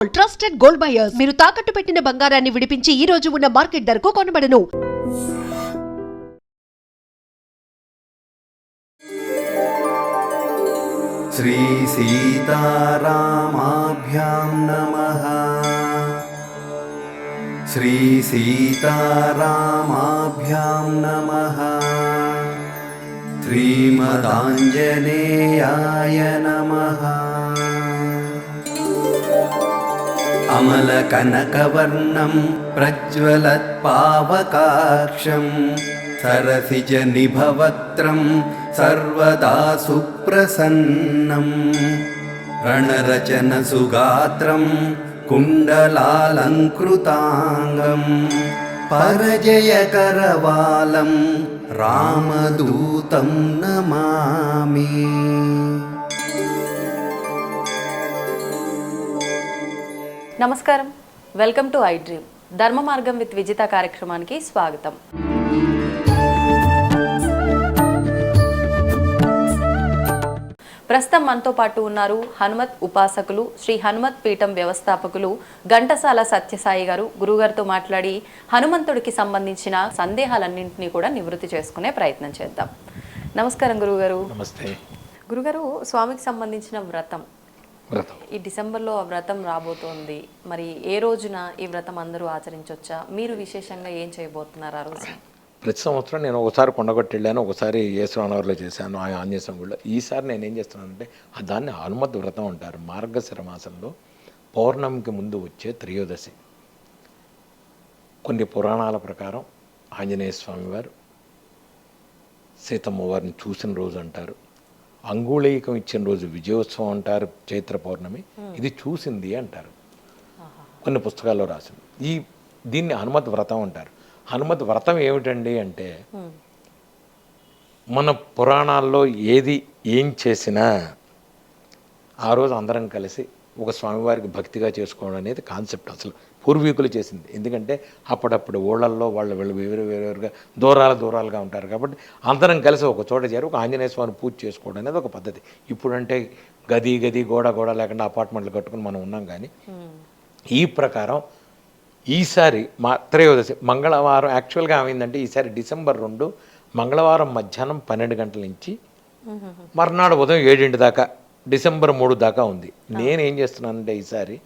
Trusted gold buyers మీరు తాకట్టు పెట్టిన బంగారాన్ని విడిపించి ఈ రోజు ఉన్న మార్కెట్ ధరకు కొనబడను. శ్రీ సీతారామాభ్యాం నమః. శ్రీ సీతారామాభ్యాం నమః. శ్రీమదాంజనేయాయ నమః. అమలకనకవర్ణం ప్రజ్వలత్పావకాక్షం సరసిజనిభవక్త్రం సర్వదా సుప్రసన్నం రణరచనసుగాత్రం కుండలాలంకృతాంగం పరజయకరవాలం రామదూతం నమామి. నమస్కారం, వెల్కమ్ టు ఐ డ్రీమ్. ధర్మ మార్గం విత్ విజిత కార్యక్రమానికి స్వాగతం. ప్రస్తుతం మనతో పాటు ఉన్నారు హనుమత్ ఉపాసకులు, శ్రీ హనుమత్ పీఠం వ్యవస్థాపకులు ఘంటసాల సత్యసాయి గారు. గురుగారితో మాట్లాడి హనుమంతుడికి సంబంధించిన సందేహాలన్నింటినీ కూడా నివృత్తి చేసుకునే ప్రయత్నం చేద్దాం. నమస్కారం గురుగారు. నమస్తే గురుగారు. స్వామికి సంబంధించిన వ్రతం ఈ డిసెంబర్లో ఆ వ్రతం రాబోతోంది. మరి ఏ రోజున ఈ వ్రతం అందరూ ఆచరించవచ్చా? మీరు విశేషంగా ఏం చేయబోతున్నారు ఆ రోజు? ప్రతి సంవత్సరం నేను ఒకసారి కొండగొట్టి వెళ్ళాను, ఒకసారి ఏసురానవర్లో చేశాను ఆ ఆంజనేయ స్వామి గుడిలో. ఈసారి నేను ఏం చేస్తున్నానంటే దాన్ని హనుమత్ వ్రతం అంటారు. మార్గశిర మాసంలో పౌర్ణమికి ముందు వచ్చే త్రయోదశి. కొన్ని పురాణాల ప్రకారం ఆంజనేయ స్వామి వారు సీతమ్మ వారిని చూసిన రోజు అంటారు. అంగుళీకం ఇచ్చిన రోజు విజయోత్సవం అంటారు, చైత్ర పౌర్ణమి. ఇది చూసింది అంటారు, కొన్ని పుస్తకాల్లో రాసింది. దీన్ని హనుమత్ వ్రతం అంటారు. హనుమత్ వ్రతం ఏమిటండి అంటే, మన పురాణాల్లో ఏం చేసినా ఆ రోజు అందరం కలిసి ఒక స్వామివారికి భక్తిగా చేసుకోవడం అనేది కాన్సెప్ట్ అసలు పూర్వీకులు చేసింది. ఎందుకంటే అప్పుడప్పుడు ఊళ్ళల్లో వాళ్ళు వేరుగా దూరాలుగా ఉంటారు కాబట్టి అందరం కలిసి ఒక చోట చేరి ఒక ఆంజనేయ స్వామిని పూజ చేసుకోవడం అనేది ఒక పద్ధతి. ఇప్పుడంటే గది గోడ లేకుండా అపార్ట్మెంట్లు కట్టుకుని మనం ఉన్నాం. కానీ ఈ ప్రకారం ఈసారి మా త్రయోదశి మంగళవారం యాక్చువల్గా ఏమైందంటే, ఈసారి డిసెంబర్ 2 మంగళవారం మధ్యాహ్నం 12 గంటల నుంచి మర్నాడు ఉదయం 7 దాకా, డిసెంబర్ 3 దాకా ఉంది. నేనేం చేస్తున్నానంటే ఈసారి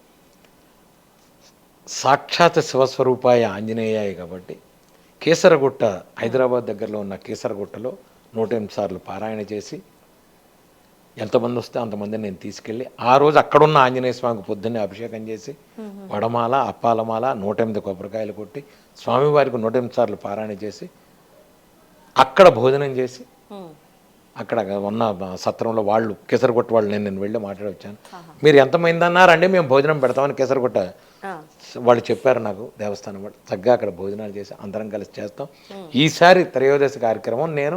సాక్షాత్ శివస్వరూపాయ ఆంజనేయాయ కాబట్టి కేసరగుట్ట, హైదరాబాద్ దగ్గరలో ఉన్న కేసరగుట్టలో 108 సార్లు పారాయణ చేసి, ఎంతమంది వస్తే అంతమందిని నేను తీసుకెళ్ళి ఆ రోజు అక్కడున్న ఆంజనేయ స్వామికి పొద్దున్నే అభిషేకం చేసి వడమాల, అప్పాలమాల, 108 కొబ్బరికాయలు కొట్టి స్వామివారికి 108 సార్లు పారాయణ చేసి అక్కడ భోజనం చేసి, అక్కడ ఉన్న సత్రంలో వాళ్ళు కేసరగుట్ట వాళ్ళు నేను వెళ్ళి మాట్లాడి వచ్చాను. మీరు ఎంతమంది అన్నారండి మేము భోజనం పెడతామని కేసరగుట్ట వాళ్ళు చెప్పారు నాకు, దేవస్థానం వాళ్ళు. చక్కగా అక్కడ భోజనాలు చేసి అందరం కలిసి చేస్తాం. ఈసారి త్రయోదశి కార్యక్రమం నేను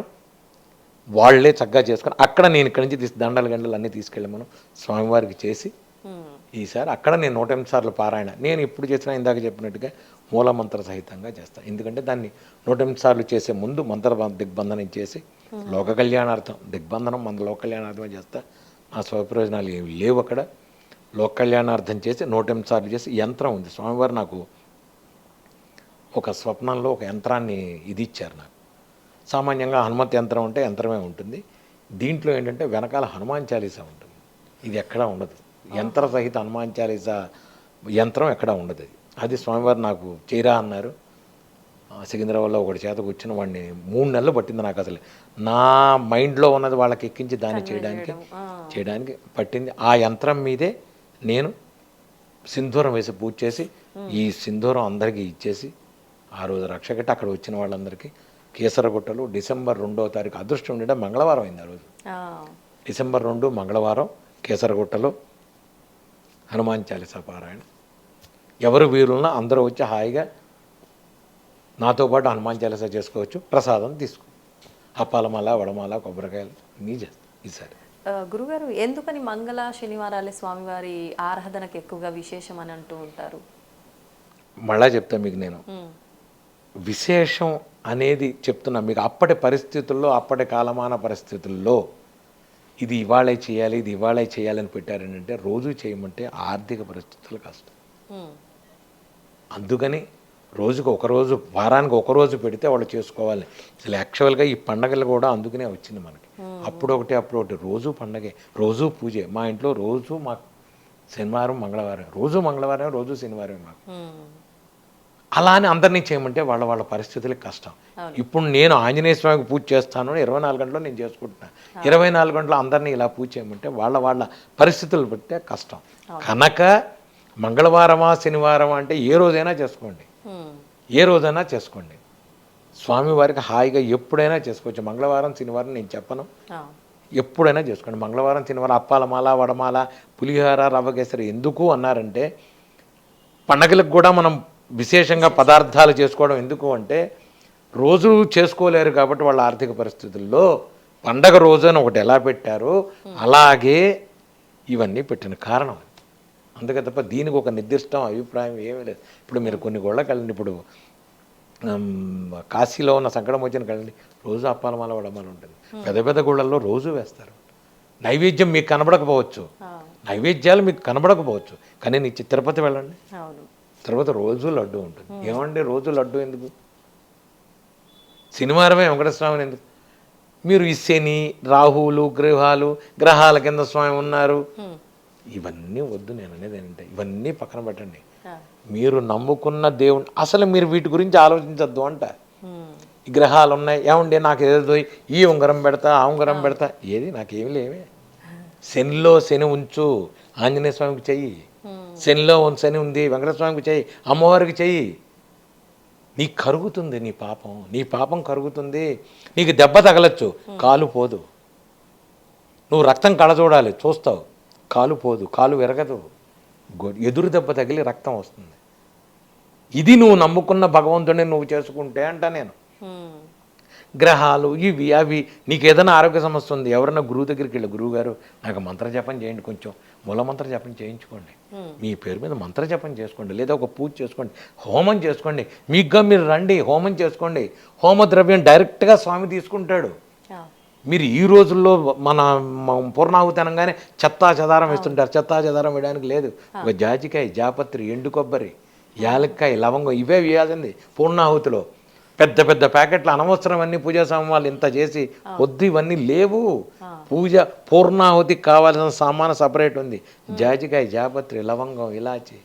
వాళ్ళే చక్కగా చేసుకొని అక్కడ నేను ఇక్కడి నుంచి దండలు గంటలు అన్నీ తీసుకెళ్ళి మనం స్వామివారికి చేసి, ఈసారి అక్కడ నేను 108 సార్లు పారాయణ నేను ఇప్పుడు చేసిన ఇందాక చెప్పినట్టుగా మూలమంత్ర సహితంగా చేస్తాను. ఎందుకంటే దాన్ని 108 సార్లు చేసే ముందు మంత్ర దిగ్బంధనం చేసి లోక కళ్యాణార్థం, దిగ్బంధనం మన లోక కళ్యాణార్థమే చేస్తా. నా స్వప్రయోజనాలు ఏమి లేవు అక్కడ. లోక కళ్యాణార్థం చేసి 108 సార్లు చేసి యంత్రం ఉంది. స్వామివారు నాకు ఒక స్వప్నంలో ఒక యంత్రాన్ని ఇది ఇచ్చారు నాకు. సామాన్యంగా హనుమత్ యంత్రం అంటే యంత్రమే ఉంటుంది. దీంట్లో ఏంటంటే వెనకాల హనుమాన్ చాలీసా ఉంటుంది. ఇది ఎక్కడా ఉండదు. యంత్ర సహిత హనుమాన్ చాలీసా యంత్రం ఎక్కడా ఉండదు. అది స్వామివారు నాకు చేయరా అన్నారు. సికింద్రాబాద్లో ఒకటి చేత కూర్చుని వాడిని 3 నెలలు పట్టింది నాకు. అసలు నా మైండ్లో ఉన్నది వాళ్ళకి ఎక్కించి దాన్ని చేయడానికి పట్టింది. ఆ యంత్రం మీదే నేను సింధూరం వేసి పూజ చేసి, ఈ సింధూరం అందరికీ ఇచ్చేసి ఆ రోజు రక్ష కట్టి అక్కడ వచ్చిన వాళ్ళందరికీ కేసరగుట్టలో డిసెంబర్ 2వ తారీఖు, అదృష్టం ఉండే మంగళవారం అయింది ఆ రోజు. డిసెంబర్ 2 మంగళవారం కేసరగుట్టలో హనుమాన్ చాలీసా పారాయణ. ఎవరు వీరున్నా అందరూ వచ్చి హాయిగా నాతో పాటు హనుమాన్ చాలీసా చేసుకోవచ్చు. ప్రసాదం తీసుకో, అప్పాలమాల, వడమాల, కొబ్బరికాయలు అన్నీ చేస్తాం ఈసారి. గురుగారు, ఎందుకని మంగళ శనివారాలే స్వామివారి ఆరాధనకు ఎక్కువగా విశేషం అని అంటూ ఉంటారు? మళ్ళా చెప్తా మీకు నేను. విశేషం అనేది చెప్తున్నా మీకు. అప్పటి పరిస్థితుల్లో, అప్పటి కాలమాన పరిస్థితుల్లో ఇది ఇవాళే చేయాలి ఇది ఇవాళే చేయాలని పెట్టారంటే రోజు చేయమంటే ఆర్థిక పరిస్థితులు కష్టం. అందుకని రోజుకు ఒకరోజు వారానికి ఒకరోజు పెడితే వాళ్ళు చేసుకోవాలి. అసలు యాక్చువల్గా ఈ పండగలు కూడా అందుకనే వచ్చింది మనకి. అప్పుడు ఒకటి రోజు పండగే, రోజు పూజే. మా ఇంట్లో రోజు మాకు శనివారం మంగళవారం, రోజు మంగళవారం, రోజు శనివారం మాకు. అలా అని అందరినీ చేయమంటే వాళ్ళ పరిస్థితులకు కష్టం. ఇప్పుడు నేను ఆంజనేయ స్వామికి పూజ చేస్తాను 24 గంటలు నేను చేసుకుంటున్నాను. 24 గంటలు అందరినీ ఇలా పూజ చేయమంటే వాళ్ళ పరిస్థితులు బట్టే కష్టం. కనుక మంగళవారమా శనివారమా అంటే ఏ రోజైనా చేసుకోండి, ఏ రోజైనా చేసుకోండి. స్వామివారికి హాయిగా ఎప్పుడైనా చేసుకోవచ్చు. మంగళవారం శనివారం నేను చెప్పను, ఎప్పుడైనా చేసుకోండి. మంగళవారం శనివారం అప్పాలమాల, వడమాల, పులిహోర, రవ్వ కేసరి ఎందుకు అన్నారంటే పండగలకు కూడా మనం విశేషంగా పదార్థాలు చేసుకోవడం ఎందుకు అంటే రోజు చేసుకోలేరు కాబట్టి వాళ్ళ ఆర్థిక పరిస్థితుల్లో పండగ రోజున ఒకటి ఎలా పెట్టారో అలాగే ఇవన్నీ పెట్టిన కారణం. అందుకే తప్ప దీనికి ఒక నిర్దిష్టం అభిప్రాయం ఏమీ లేదు. ఇప్పుడు మీరు కొన్ని గోళ్ళకి వెళ్ళండి, ఇప్పుడు కాశీలో ఉన్న సంకటమోచన వెళ్ళండి, రోజు అప్పాలమాల వడమాల ఉంటుంది. పెద్ద పెద్ద గుళ్ళల్లో రోజు వేస్తారు. నైవేద్యం మీకు కనబడకపోవచ్చు, నైవేద్యాలు మీకు కనబడకపోవచ్చు, కానీ నీ తిరుపతి వెళ్ళండి, తిరుపతి రోజు లడ్డు ఉంటుంది. ఏమండి రోజు లడ్డు ఎందుకు? శనివారమే వెంకటస్వామిని ఎందుకు? మీరు ఈ శని రాహువులు గ్రహాల కింద స్వామి ఉన్నారు, ఇవన్నీ వద్దు. నేను అనేది ఏంటంటే ఇవన్నీ పక్కన పెట్టండి. మీరు నమ్ముకున్న దేవుడు అసలు మీరు వీటి గురించి ఆలోచించద్దు అంట. ఈ గ్రహాలు ఉన్నాయి, ఏమండి నాకు ఏదో ఈ ఉంగరం పెడతా ఆ ఉంగరం పెడతా, ఏది నాకేమి లేవే. శనిలో శని ఉంచు, ఆంజనేయ స్వామికి చెయ్యి. శనిలో శని ఉంది, వెంకటస్వామికి చెయ్యి, అమ్మవారికి చెయ్యి. నీకు కరుగుతుంది, నీ పాపం కరుగుతుంది. నీకు దెబ్బ తగలచ్చు, కాలు పోదు. నువ్వు రక్తం కళ చూడాలి, చూస్తావు, కాలు పోదు, కాలు విరగదు. ఎదురు దెబ్బ తగిలి రక్తం వస్తుంది. ఇది నువ్వు నమ్ముకున్న భగవంతుడిని నువ్వు చేసుకుంటే అంట. నేను గ్రహాలు ఇవి అవి నీకు ఏదైనా ఆరోగ్య సమస్య ఉంది, ఎవరైనా గురువు దగ్గరికి వెళ్ళి, గురువు గారు నాకు మంత్ర జపం చేయండి, కొంచెం మూలమంత్ర జపం చేయించుకోండి, మీ పేరు మీద మంత్ర జపం చేసుకోండి, లేదా ఒక పూజ చేసుకోండి, హోమం చేసుకోండి. మీకుగా మీరు రండి, హోమం చేసుకోండి. హోమ ద్రవ్యం డైరెక్ట్గా స్వామి తీసుకుంటాడు. మీరు ఈ రోజుల్లో మన పూర్ణాహుతి అనగానే చెత్తా చెదారం వేస్తుంటారు. చెత్తా చెదారం వేయడానికి లేదు. ఒక జాజికాయ, జాపత్రి, ఎండు కొబ్బరి, యాలక్కాయ, లవంగం ఇవే వేయాల్సింది పూర్ణాహుతిలో. పెద్ద పెద్ద ప్యాకెట్లు అనవసరం అన్ని పూజా సామాన్లు ఇంత చేసి వద్దు, ఇవన్నీ లేవు. పూజ పూర్ణాహుతికి కావాల్సిన సామాను సపరేట్ ఉంది. జాజికాయ, జాపత్రి, లవంగం, ఇలాచి,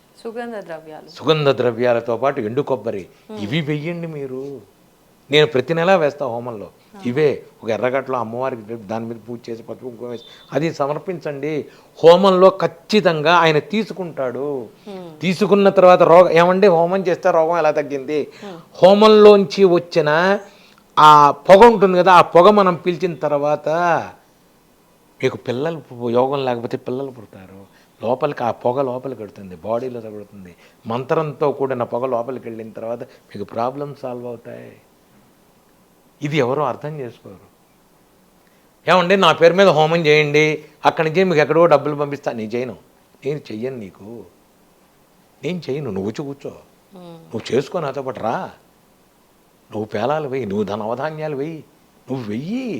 సుగంధ ద్రవ్యాలతో పాటు ఎండు కొబ్బరి ఇవి వెయ్యండి మీరు. నేను ప్రతి నెలా వేస్తా హోమంలో. ఇవే ఒక ఎర్రగట్లో అమ్మవారికి దాని మీద పూజ చేసి పసుపు కుంకుమ వేసి అది సమర్పించండి. హోమంలో ఖచ్చితంగా ఆయన తీసుకుంటాడు. తీసుకున్న తర్వాత ఏమండి హోమం చేస్తే రోగం ఎలా తగ్గింది? హోమంలోంచి వచ్చిన ఆ పొగ ఉంటుంది కదా, ఆ పొగ మనం పీల్చిన తర్వాత మీకు పిల్లలు, యోగం లేకపోతే పిల్లలు పుడతారు. లోపలికి ఆ పొగ లోపలికి వెళుతుంది, బాడీలో తగులుతుంది. మంత్రంతో కూడిన పొగ లోపలికి వెళ్ళిన తర్వాత మీకు ప్రాబ్లమ్ సాల్వ్ అవుతాయి. ఇది ఎవరో అర్థం చేసుకోరు. ఏమండి నా పేరు మీద హోమం చేయండి, అక్కడి నుంచి మీకు ఎక్కడో డబ్బులు పంపిస్తా. నేను చేయను, నేను చెయ్యను, నేను చెయ్యను. నువ్వు వచ్చి కూర్చో, నువ్వు చేసుకో, నాతో పాటు రా. నువ్వు పేలాలు వెయ్యి, నువ్వు ధనవధాన్యాలు వెయ్యి, నువ్వు వెయ్యి.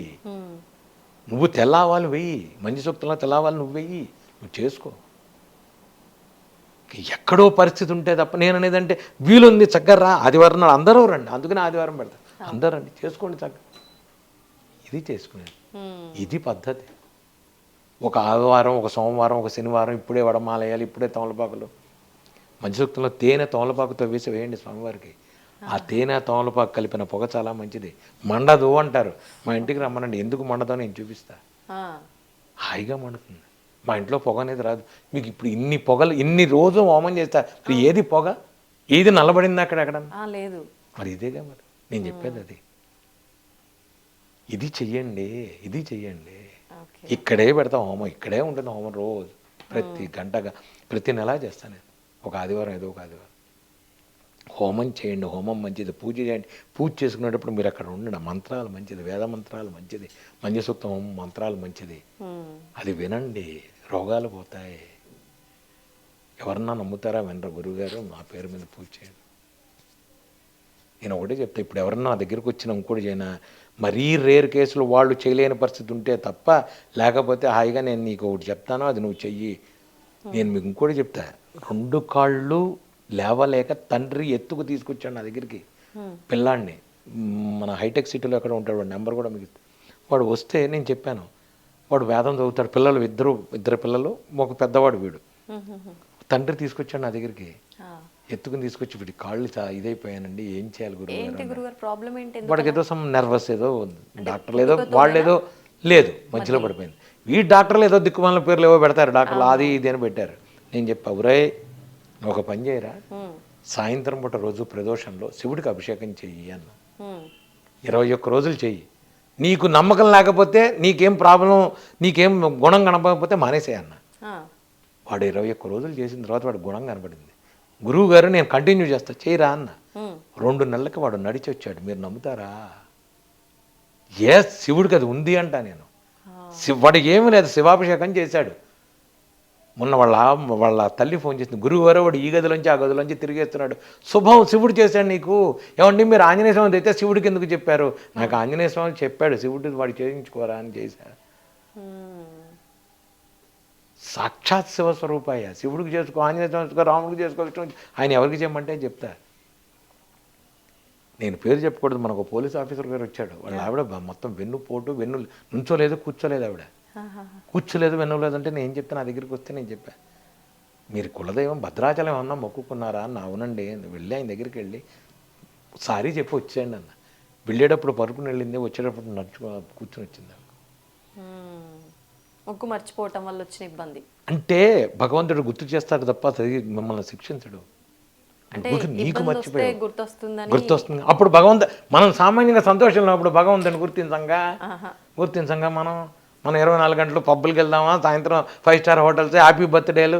నువ్వు తెల్లావాలు వెయ్యి, మంచి సూక్తంలో తెల్లావాలి నువ్వు వెయ్యి, నువ్వు చేసుకో. ఎక్కడో పరిస్థితి ఉంటే తప్ప నేను అనేదంటే వీలుంది చక్కగా రా, ఆదివారం నాడు అందరూ రండి, అందుకని ఆదివారం పెడతా, అందరూ రండి చేసుకోండి చక్కగా. ఇది చేసుకునేది, ఇది పద్ధతి. ఒక ఆదివారం, ఒక సోమవారం, ఒక శనివారం ఇప్పుడే వడమాలయాలు, ఇప్పుడే తమలపాకులు. మంచి సూక్తంలో తేనె తమలపాకుతో వేయండి స్వామివారికి. ఆ తేనె తమలపాకు కలిపిన పొగ చాలా మంచిది, మండదు అంటారు. మా ఇంటికి రమ్మనండి, ఎందుకు మండదో నేను చూపిస్తా. హాయిగా మండుతుంది. మా ఇంట్లో పొగ అనేది రాదు. మీకు ఇప్పుడు ఇన్ని పొగలు, ఇన్ని రోజు హోమం చేస్తా, ఏది పొగ, ఏది నల్లబడింది అక్కడెక్కడన్నా లేదు. మరి ఇదేగా మరి నేను చెప్పేది అది. ఇది చెయ్యండి, ఇది చెయ్యండి. ఇక్కడే పెడతాం హోమం, ఇక్కడే ఉంటుంది హోమం రోజు, ప్రతి గంటగా, ప్రతి నెలా చేస్తాను నేను. ఒక ఆదివారం ఏదో ఒక ఆదివారం హోమం చేయండి. హోమం మంచిది, పూజ చేయండి. పూజ చేసుకునేటప్పుడు మీరు అక్కడ ఉండండి. మంత్రాలు మంచిది, వేద మంత్రాలు మంచిది, మంజసూక్తం హోమం మంత్రాలు మంచిది. అది వినండి, రోగాలు పోతాయి. ఎవరన్నా నమ్ముతారా? వినరు. గురువుగారు మా పేరు మీద పూజ చేయండి. నేను ఒకటే చెప్తా, ఇప్పుడు ఎవరన్నా నా దగ్గరికి వచ్చిన ఇంకోటి చేయనా, మరీ రేర్ కేసులు వాళ్ళు చేయలేని పరిస్థితి ఉంటే తప్ప, లేకపోతే హాయిగా నేను నీకు ఒకటి చెప్తాను, అది నువ్వు చెయ్యి. నేను మీకు ఇంకోటి చెప్తా, 2 కాళ్ళు లేవలేక తండ్రి ఎత్తుకు తీసుకొచ్చాడు నా దగ్గరికి పిల్లాడిని. మన హైటెక్ సిటీలో ఎక్కడ ఉంటాడు, వాడు నెంబర్ కూడా మీకు. వాడు వస్తే నేను చెప్పాను, వాడు వేదం చదువుతాడు, పిల్లలు ఇద్దరు పిల్లలు, ఒక పెద్దవాడు వీడు. తండ్రి తీసుకొచ్చాడు నా దగ్గరికి, ఎత్తుకుని తీసుకొచ్చి వీడి కాళ్ళు ఇదైపోయానండి, ఏం చేయాలి గురువు, ప్రాబ్లం ఏంటి? వాడికి ఏదో సమ్ నర్వస్ ఏదో డాక్టర్లు ఏదో వాళ్ళు ఏదో లేదు మధ్యలో పడిపోయింది. ఈ డాక్టర్లు ఏదో దిక్కుమాల పేర్లు ఏవో పెడతారు, డాక్టర్లు అది ఇది అని పెట్టారు. నేను చెప్పా, ఒరే ఒక పని చేయరా, సాయంత్రం పూట రోజు ప్రదోషంలో శివుడికి అభిషేకం చెయ్యి అన్న. 21 రోజులు చెయ్యి, నీకు నమ్మకం లేకపోతే, నీకేం ప్రాబ్లం, నీకేం గుణం కనపడకపోతే మానేసే అన్న. వాడు 21 రోజులు చేసిన తర్వాత వాడు గుణం కనపడింది. గురువు గారు నేను కంటిన్యూ చేస్తా, చేయరా అన్న. 2 నెలలకి వాడు నడిచి వచ్చాడు. మీరు నమ్ముతారా? శివుడికి అది ఉంది అంట నేను. వాడికి ఏమీ లేదు, శివాభిషేకం చేశాడు. మొన్న వాళ్ళ తల్లి ఫోన్ చేసింది, గురువు గారు వాడు ఈ గదిలోంచి ఆ గదిలోంచి తిరిగేస్తున్నాడు, శుభం శివుడు చేశాడు నీకు. ఏమండి మీరు ఆంజనేయ స్వామి అయితే శివుడికి ఎందుకు చెప్పారు? నాకు ఆంజనేయ స్వామి చెప్పాడు, శివుడికి వాడు చేయించుకోరా అని చేశాడు. సాక్షాత్ శివస్వరూపాయ, శివుడికి చేసుకో, ఆంజనేయ స్వామి చేసుకో, రాముడికి చేసుకో, ఆయన ఎవరికి చేయమంటే చెప్తా. నేను పేరు చెప్పకూడదు, మనకు పోలీస్ ఆఫీసర్ గారు వచ్చాడు, వాళ్ళ ఆవిడ మొత్తం వెన్నుపోటు, నుంచోలేదు, కూర్చోలేదు, ఆవిడ కూర్చోలేదు, వెన్నులేదు అంటే నేను చెప్తే, నా దగ్గరికి వస్తే నేను చెప్పా, మీరు కులదైవం భద్రాచలం ఏమన్నా మొక్కుకున్నారా అన్న. అవునండి. వెళ్ళి ఆయన దగ్గరికి వెళ్ళి సారీ చెప్పి వచ్చేయండి అన్న. వెళ్ళేటప్పుడు పరుపుని వెళ్ళింది, వచ్చేటప్పుడు కూర్చొని వచ్చింది. మొక్కు మర్చిపోవటం వల్ల వచ్చిన ఇబ్బంది అంటే భగవంతుడు గుర్తు చేస్తాడు తప్ప మిమ్మల్ని శిక్షించడు. నీకు మర్చిపోయి గుర్తొస్తుంది అప్పుడు మనం సామాన్యంగా సంతోషంలో అప్పుడు భగవంతుని గుర్తించంగా మనం 24 గంటలు పబ్బులకి వెళ్దామా, సాయంత్రం 5 స్టార్ హోటల్స్, హ్యాపీ బర్త్డేలు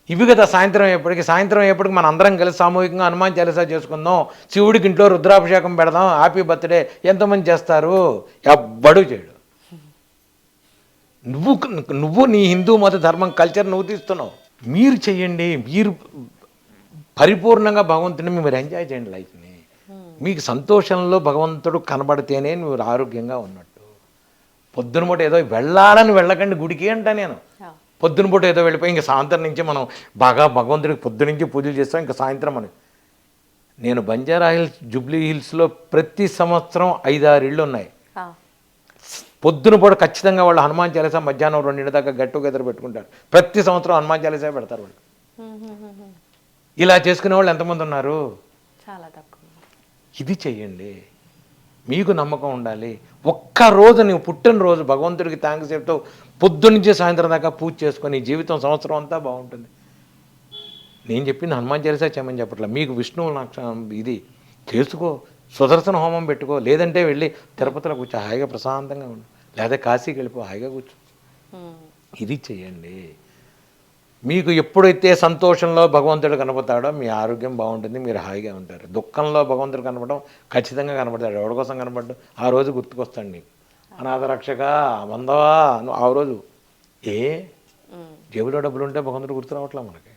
ఇవి కదా. సాయంత్రం ఎప్పటికి మన అందరం కలిసి సామూహికంగా హనుమాన్ చాలీసా చేసుకుందాం, శివుడికి ఇంట్లో రుద్రాభిషేకం పెడదాం, హ్యాపీ బర్త్డే ఎంతమంది చేస్తారు? ఎవ్వడూ చేయడు. నువ్వు నీ హిందూ మత ధర్మం కల్చర్ నువ్వు తీస్తున్నావు. మీరు చెయ్యండి, మీరు పరిపూర్ణంగా భగవంతుని మీరు ఎంజాయ్ చేయండి లైఫ్ని. మీకు సంతోషంలో భగవంతుడు కనబడితేనే నువ్వు ఆరోగ్యంగా ఉన్నట్టు. పొద్దున పూట ఏదో వెళ్ళాలని వెళ్ళకండి గుడికి అంట నేను. పొద్దున పూట ఏదో వెళ్ళిపోయి ఇంకా సాయంత్రం నుంచి మనం బాగా భగవంతుడికి పొద్దు నుంచి పూజలు చేస్తాం, ఇంకా సాయంత్రం అని. నేను బంజారా హిల్స్, జూబ్లీ హిల్స్లో ప్రతి సంవత్సరం 5-6 ఇళ్ళు ఉన్నాయి. పొద్దున పూట ఖచ్చితంగా వాళ్ళు హనుమాన్ చాలీసా మధ్యాహ్నం 2 దాకా గెట్ టుగెదర్ పెట్టుకుంటారు. ప్రతి సంవత్సరం హనుమాన్ చాలీసా పెడతారు వాళ్ళు. ఇలా చేసుకునే వాళ్ళు ఎంతమంది ఉన్నారు? చాలా తక్కువ. ఇది చెయ్యండి, మీకు నమ్మకం ఉండాలి. ఒక్కరోజు నువ్వు పుట్టినరోజు భగవంతుడికి థ్యాంక్స్ చెప్తూ పొద్దున్నుంచి సాయంత్రం దాకా పూజ చేసుకొని జీవితం సంవత్సరం అంతా బాగుంటుంది. నేను చెప్పింది హనుమాన్ చాలీసా చేయమని చెప్పట్లే, మీకు విష్ణువు ఇది చేసుకో, సుదర్శన హోమం పెట్టుకో, లేదంటే వెళ్ళి తిరుపతిలో కూర్చో హాయిగా ప్రశాంతంగా ఉండు, లేదా కాశీకి వెళ్ళిపో హాయిగా కూర్చో. ఇది చెయ్యండి. మీకు ఎప్పుడైతే సంతోషంలో భగవంతుడు కనపడతాడో మీ ఆరోగ్యం బాగుంటుంది, మీరు హాయిగా ఉంటారు. దుఃఖంలో భగవంతుడు కనపడడం ఖచ్చితంగా కనపడతాడు. ఎవరి కోసం కనపడ్డు ఆ రోజు గుర్తుకొస్తాడు నీకు. అనాథ రక్షక వందవా ఆ రోజు జేబులో డబ్బులు ఉంటే భగవంతుడు గుర్తు రావట్లా మనకి.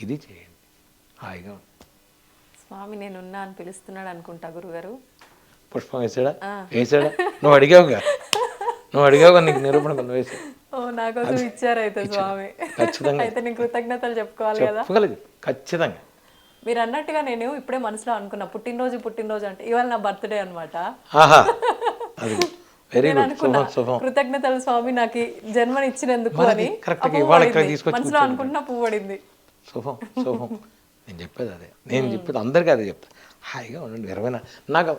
ఇది చేయండి, హాయిగా. స్వామి నేనున్నా అని పిలుస్తున్నాడు అనుకుంటా గురుగారు. పుష్పం వేసాడా? నువ్వు అడిగావుగా నీకు నిరూపణ కొన్ని వేసా. నాకోసం ఇచ్చారు అయితే స్వామి. ఖచ్చితంగా అయితే నేను కృతజ్ఞతలు చెప్పుకోవాలి కదా. ఖచ్చితంగా. మీరు అన్నట్టుగా నేను ఇప్పుడే మనసులో అనుకున్నా, పుట్టినరోజు అంటే ఇవాళ నా బర్త్డే అనమాట. కృతజ్ఞతలు స్వామి నాకు జన్మని ఇచ్చినందుకు అని మనసులో అనుకుంటున్నా, పువ్వు పడింది. శుభం. నేను చెప్పేది అందరికీ అదే చెప్తాను, హాయిగా ఉండండి. 20 నాకు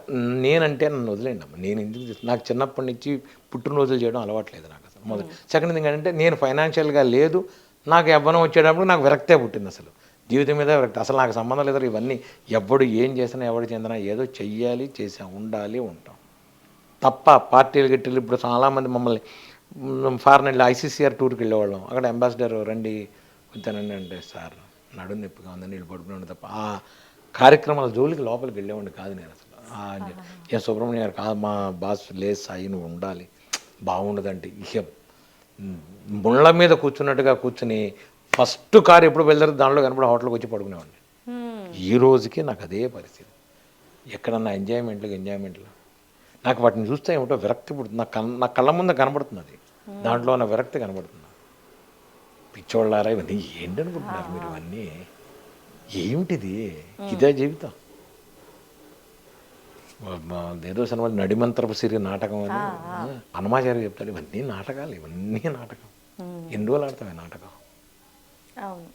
నేనంటే నన్ను వదిలేండి అమ్మ. నేను ఎందుకు, నాకు చిన్నప్పటి నుంచి పుట్టినరోజులు చేయడం అలవాట్లేదు నాకు అసలు. మొదటి సెకండ్ థింగ్ ఏంటంటే నేను ఫైనాన్షియల్గా లేదు, నాకు యవ్వనం వచ్చేటప్పుడు నాకు విరక్తే పుట్టింది. అసలు జీవితం మీద విరక్తి, అసలు నాకు సంబంధం లేదు. ఇవన్నీ ఎవడు ఏం చేసినా ఎవడు చెందినా ఏదో చెయ్యాలి, ఉండాలి, ఉంటాం తప్ప పార్టీలు గిట్టలు. ఇప్పుడు చాలామంది మమ్మల్ని ఫారెన్ వెళ్ళి ఐసీసీఆర్ టూర్కి వెళ్ళేవాళ్ళం. అక్కడ అంబాసిడర్ రండి వద్దానండి అంటే, సార్ నడుము నొప్పిగా ఉందని నీళ్ళు పడుకునే తప్ప ఆ కార్యక్రమాల జోలికి లోపలికి వెళ్ళేవాడిని కాదు నేను అసలు. సుబ్రహ్మణ్య గారు కాదు, మా బాస్ లేదు సాయి నువ్వు ఉండాలి, బాగుండదంటే ఇక ముళ్ళ మీద కూర్చున్నట్టుగా కూర్చుని ఫస్ట్ కారు ఎప్పుడు వెళ్తారు దాంట్లో కనపడి హోటల్కి వచ్చి పడుకునేవాడిని. ఈ రోజుకి నాకు అదే పరిస్థితి. ఎక్కడన్నా ఎంజాయ్మెంట్లు నాకు వాటిని చూస్తే ఏమిటో విరక్తి పుడుతుంది. నా కళ్ళ ముందు కనబడుతుంది అది, దాంట్లో ఉన్న విరక్తి కనబడుతుంది. పిచ్చోళ్ళారా ఇవన్నీ ఏంటి అనుకుంటున్నారు మీరు? ఇవన్నీ ఏమిటిది? ఇదే జీవితం? ఏదో సినిమా నడిమంత్రపు సిరి నాటకం అని హనుమాచార్య చెప్తాడు. ఇవన్నీ నాటకాలు, ఇవన్నీ నాటకం. ఎన్ని రోజులు ఆడతాం ఈ నాటకం? అవును.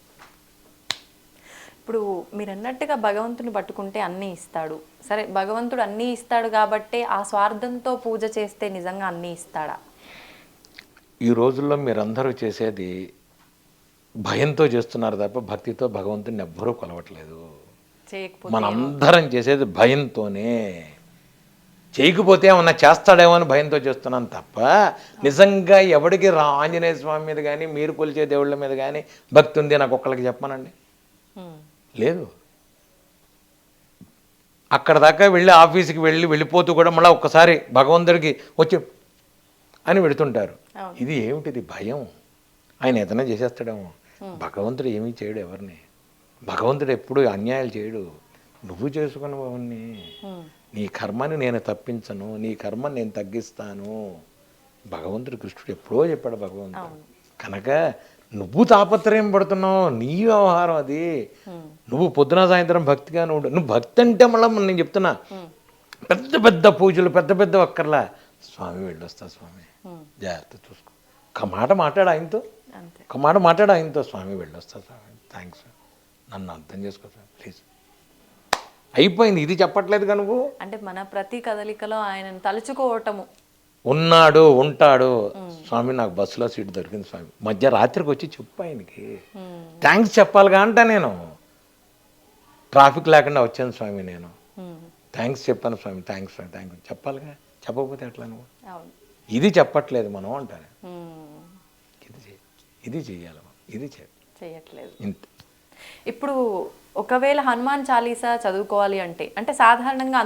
ఇప్పుడు మీరు అన్నట్టుగా భగవంతుని పట్టుకుంటే అన్నీ ఇస్తాడు. సరే, భగవంతుడు అన్నీ ఇస్తాడు కాబట్టి ఆ స్వార్థంతో పూజ చేస్తే నిజంగా అన్నీ ఇస్తాడా? ఈ రోజుల్లో మీరందరూ చేసేది భయంతో చేస్తున్నారు తప్ప భక్తితో భగవంతుని ఎవ్వరూ కొలవట్లేదు. మనందరం చేసేది భయంతోనే. చేయకపోతే ఏమన్నా చేస్తాడేమో అని భయంతో చేస్తున్నాను తప్ప నిజంగా ఎవడికి ఆంజనేయ స్వామి మీద కానీ మీరు కొలిచే దేవుళ్ళ మీద కానీ భక్తి ఉంది నాకు ఒక్కళ్ళకి చెప్పమనండి. లేదు. అక్కడ దాకా వెళ్ళి ఆఫీస్కి వెళ్ళిపోతూ కూడా మళ్ళీ ఒక్కసారి భగవంతుడికి వచ్చి అని పెడుతుంటారు. ఇది ఏమిటిది? భయం. ఆయన ఏదైనా చేసేస్తాడేమో. భగవంతుడు ఏమీ చేయడు ఎవరిని. భగవంతుడు ఎప్పుడు అన్యాయాలు చేయడు. నువ్వు చేసుకుని అవన్నీ. నీ కర్మని నేను తప్పించను, నీ కర్మని నేను తగ్గిస్తాను. భగవంతుడు కృష్ణుడు ఎప్పుడో చెప్పాడు భగవంతుడు. కనుక నువ్వు తాపత్రయం పడుతున్నావు, నీ వ్యవహారం అది. నువ్వు పొద్దున సాయంత్రం భక్తిగా నువ్వు భక్తి అంటే మళ్ళీ నేను చెప్తున్నా, పెద్ద పెద్ద పూజలు పెద్ద పెద్ద ఒక్కర్లా స్వామి వెళ్ళొస్తా స్వామి జాగ్రత్త చూసుకో, ఒక మాట మాట్లాడు ఆయనతో, ఒక మాట మాట్లాడు ఆయనతో, స్వామి వెళ్ళొస్తా స్వామి థ్యాంక్స్, నన్ను అర్థం చేసుకో స్వామి ప్లీజ్, అయిపోయింది. ఇది చెప్పట్లేదు నువ్వు. అంటే మన ప్రతి కదలికలో ఆయనను తలుచుకోవటము. ఉన్నాడు ఉంటాడు స్వామి, నాకు బస్సులో సీట్ దొరికింది స్వామి, మధ్య రాత్రికి వచ్చి చెప్పు ఆయనకి థ్యాంక్స్ చెప్పాలిగా అంట. నేను ట్రాఫిక్ లేకుండా వచ్చాను స్వామి, నేను థ్యాంక్స్ చెప్పాను స్వామి, థ్యాంక్స్ స్వామి, థ్యాంక్ యూ చెప్పాలిగా. చెప్పకపోతే ఎట్లా నువ్వు? ఇది చెప్పట్లేదు మనం అంటారు. ఇది చెయ్యాలి, ఇది చేయట్లేదు. ఇంత ఇప్పుడు ఒకవేళ హనుమాన్ చాలీసా చదువుకోవాలి అంటే సాధారణంగా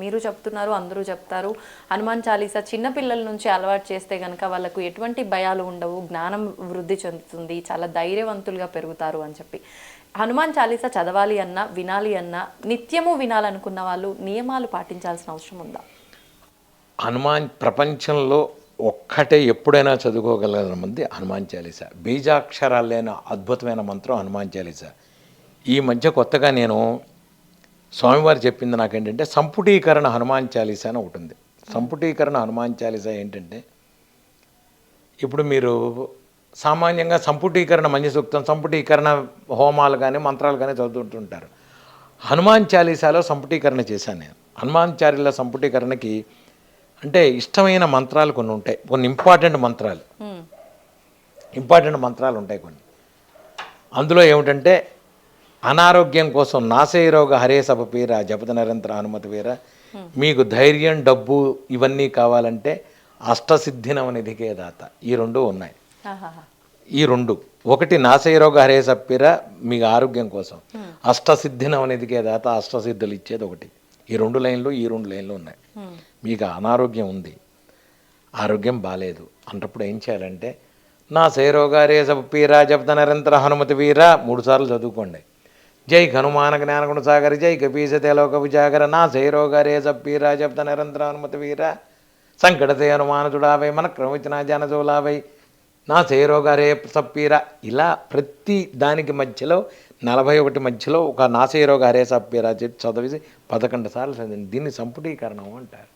మీరు చెప్తున్నారు, అందరూ చెప్తారు హనుమాన్ చాలీసా చిన్నపిల్లల నుంచి అలవాటు చేస్తే కనుక వాళ్ళకు ఎటువంటి భయాలు ఉండవు, జ్ఞానం వృద్ధి చెందుతుంది, చాలా ధైర్యవంతులుగా పెరుగుతారు అని చెప్పి. హనుమాన్ చాలీసా చదవాలి అన్నా వినాలి అన్నా నిత్యము వినాలనుకున్న వాళ్ళు నియమాలు పాటించాల్సిన అవసరం ఉందా? హనుమాన్ ప్రపంచంలో ఒక్కటే ఎప్పుడైనా చదువుకోగలిగిన మంది హనుమాన్ చాలీసా. బీజాక్షరాలు లేని అద్భుతమైన మంత్రం హనుమాన్ చాలీసా. ఈ మధ్య కొత్తగా నేను స్వామివారు చెప్పింది నాకేంటంటే సంపుటీకరణ హనుమాన్ చాలీసా అని ఒకటి ఉంది. సంపుటీకరణ హనుమాన్ చాలీసా ఏంటంటే, ఇప్పుడు మీరు సామాన్యంగా సంపుటీకరణ మంచి సూక్తం, సంపుటీకరణ హోమాలు కానీ మంత్రాలు కానీ చదువుతుంటారు. హనుమాన్ చాలీసాలో సంపుటీకరణ చేశాను నేను. హనుమాన్ చాలీసా సంపుటీకరణకి అంటే ఇష్టమైన మంత్రాలు కొన్ని ఉంటాయి, కొన్ని ఇంపార్టెంట్ మంత్రాలు ఉంటాయి కొన్ని. అందులో ఏమిటంటే అనారోగ్యం కోసం నాశయరోగ హరే సపపీర జపత నిరంతర హనుమతి వీర, మీకు ధైర్యం డబ్బు ఇవన్నీ కావాలంటే అష్టసిద్ధినవనిధికే దాత, ఈ రెండు ఉన్నాయి. ఈ రెండు, ఒకటి నాశయరోగ హరే సపీర మీకు ఆరోగ్యం కోసం, అష్టసిద్ధినవనిధికే దాత అష్టసిద్ధులు ఇచ్చేది ఒకటి. ఈ రెండు లైన్లు ఉన్నాయి. మీకు అనారోగ్యం ఉంది, ఆరోగ్యం బాగాలేదు అంటప్పుడు ఏం చేయాలంటే నా శైరోగారే సపీరా జపత నిరంతర హనుమతి వీర 3 సార్లు చదువుకోండి. జై హనుమాన జ్ఞానగుణ సాగర జై కపీసతే లోక విజాగర నా శైరోగారే సపీరా జపత నిరంతర హనుమతి వీర సంకటతే హనుమాన చుడావై మన క్రమించిన జనజోలావై నా శైరోగారే సప్పీరా. ఇలా ప్రతి దానికి మధ్యలో 41 మధ్యలో ఒక నాశయరోగ హరే సప్పీరా చెప్పి చదివేసి 11 సార్లు చదివింది. దీన్ని సంపుటీకరణం అంటారు.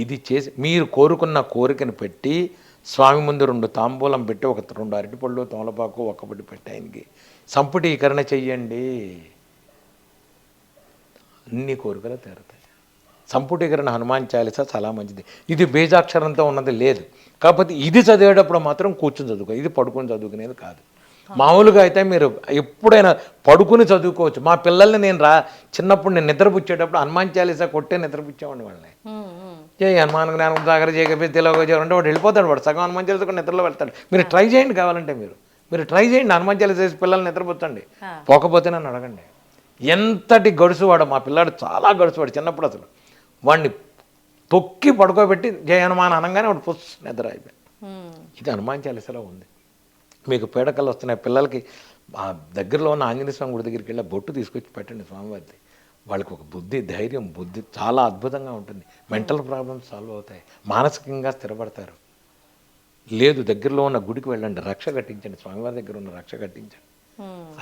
ఇది చేసి మీరు కోరుకున్న కోరికను పెట్టి స్వామి ముందు 2 తాంబూలం పెట్టి 2 అరటిపళ్ళు తమలపాకు ఒక్కపడి పెట్టి ఆయనకి సంపుటీకరణ చెయ్యండి, అన్ని కోరికలు తీరుతాయి. సంపుటీకరణ హనుమాన్ చాలీసా చాలా మంచిది. ఇది బీజాక్షరంతో ఉన్నది లేదు, కాకపోతే ఇది చదివేటప్పుడు మాత్రం కూర్చొని చదువుకో, ఇది పడుకొని చదువుకునేది కాదు. మామూలుగా అయితే మీరు ఎప్పుడైనా పడుకుని చదువుకోవచ్చు. మా పిల్లల్ని నేను చిన్నప్పుడు నేను నిద్రపుచ్చేటప్పుడు హనుమాన్ చాలీసా కొట్టే నిద్రపుచ్చేవాడిని వాళ్ళని. జై హనుమాన్ జ్ఞానం సాగర జై కపి తెలుగు అంటే వాడు వెళ్ళిపోతాడు, వాడు సగం హనుమాన్ చాలీసా కూడా నిద్రలో వెళ్తాడు. మీరు ట్రై చేయండి, కావాలంటే మీరు ట్రై చేయండి, హనుమాన్ చాలీసా చేసి పిల్లల్ని నిద్రపుచ్చండి. పోకపోతే నన్ను అడగండి. ఎంతటి గడుసువాడు మా పిల్లాడు, చాలా గడుసువాడు. చిన్నప్పుడు అసలు వాడిని తొక్కి పడుకోబెట్టి జై హనుమాన్ అనగానే వాడు నిద్ర అయిపోయాడు. ఇది హనుమాన్ చాలీసాలో ఉంది. మీకు పీడకలు వస్తున్నాయి, పిల్లలకి ఆ దగ్గరలో ఉన్న ఆంజనేయ స్వామి గుడి దగ్గరికి వెళ్ళి బొట్టు తీసుకొచ్చి పెట్టండి స్వామివారిది. వాళ్ళకి ఒక ధైర్యం బుద్ధి చాలా అద్భుతంగా ఉంటుంది. మెంటల్ ప్రాబ్లమ్స్ సాల్వ్ అవుతాయి, మానసికంగా స్థిరపడతారు. లేదు దగ్గరలో ఉన్న గుడికి వెళ్ళండి, రక్ష కట్టించండి, స్వామివారి దగ్గర ఉన్న రక్ష కట్టించండి.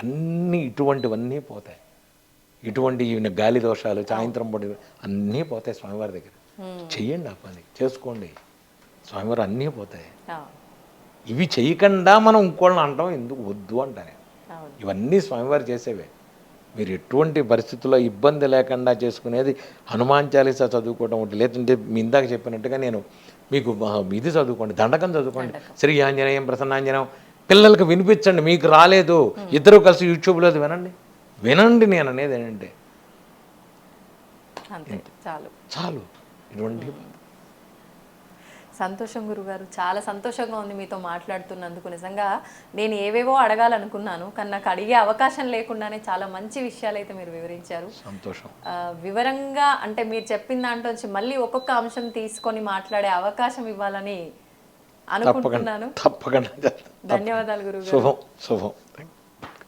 అన్నీ ఇటువంటివన్నీ పోతాయి. ఇటువంటి గాలి దోషాలు సాయంత్రం పడి అన్నీ పోతాయి స్వామివారి దగ్గర. చెయ్యండి, ఆ పని చేసుకోండి, స్వామివారు అన్నీ పోతాయి. ఇవి చేయకుండా మనం ఇంకోళ్ళని అంటాం ఎందుకు, వద్దు అంటారు. ఇవన్నీ స్వామివారు చేసేవే. మీరు ఎటువంటి పరిస్థితుల్లో ఇబ్బంది లేకుండా చేసుకునేది హనుమాన్ చాలీసా చదువుకోవడం ఒకటి, లేదంటే మీ ఇందాక చెప్పినట్టుగా నేను మీకు ఇది చదువుకోండి, దండకం చదువుకోండి, శ్రీ ఆంజనేయం ప్రసన్నాంజనేయం పిల్లలకు వినిపించండి. మీకు రాలేదు, ఇద్దరు కలిసి యూట్యూబ్లో వినండి. నేను అనేది ఏంటంటే చాలు. ఇటువంటి సంతోషం గురుగారు, చాలా సంతోషంగా ఉంది మీతో మాట్లాడుతున్నందుకు. నిజంగా నేను ఏవేవో అడగాలనుకున్నాను, కానీ నాకు అడిగే అవకాశం లేకుండానే చాలా మంచి విషయాలు అయితే మీరు వివరించారు. సంతోషం. వివరంగా అంటే మీరు చెప్పిన దాంట్లో నుంచి మళ్ళీ ఒక్కొక్క అంశం తీసుకొని మాట్లాడే అవకాశం ఇవ్వాలని అనుకుంటున్నాను. తప్పకుండా. ధన్యవాదాలు గురుగారు. శుభం.